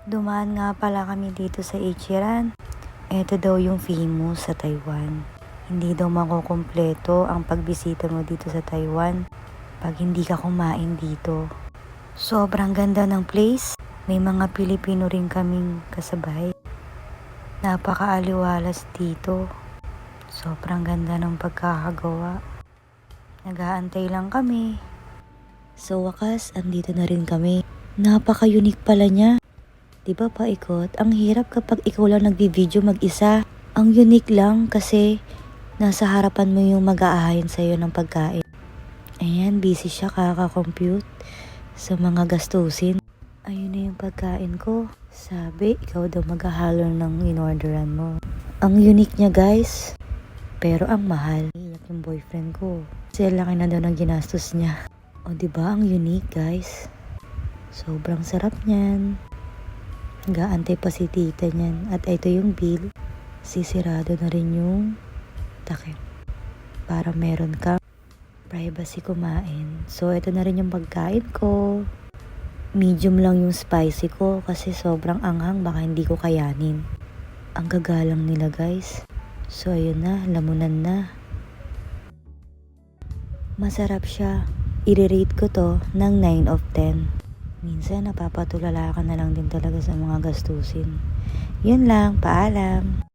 Dumaan nga pala kami dito sa Ichiran. Ito daw yung famous sa Taiwan. Hindi daw makukumpleto ang pagbisita mo dito sa Taiwan pag hindi ka kumain dito. Sobrang ganda ng place. May mga Pilipino rin kaming kasabay. Napakaaliwalas dito. Sobrang ganda ng pagkakagawa. Nag-aantay lang kami. Sa wakas, andito na rin kami. Napaka-unique pala niya. Diba paikot? Ang hirap kapag ikaw lang nagbi-video mag-isa. Ang unique lang kasi nasa harapan mo yung mag-aahayin sa'yo ng pagkain. Ayan, busy siya kaka-compute sa mga gastusin. Ayun na yung pagkain ko. Sabi, ikaw daw maghahalo ng inorderan mo. Ang unique niya guys. Pero ang mahal. Iyak yung boyfriend ko. Kasi laki na daw ng ginastos niya. O diba ang unique guys? Sobrang sarap niyan. Gaantay pa si tita niyan. At ito yung bill. Sisirado na rin yung takip. Para meron kang privacy kumain. So ito na rin yung pagkain ko. Medium lang yung spicy ko kasi sobrang anghang, baka hindi ko kayanin. Ang gagalang nila guys. So ayun na, lamunan na. Masarap siya. I-rate ko to ng 9 of 10. Minsan napapatulala ka na lang din talaga sa mga gastusin. Yun lang, paalam.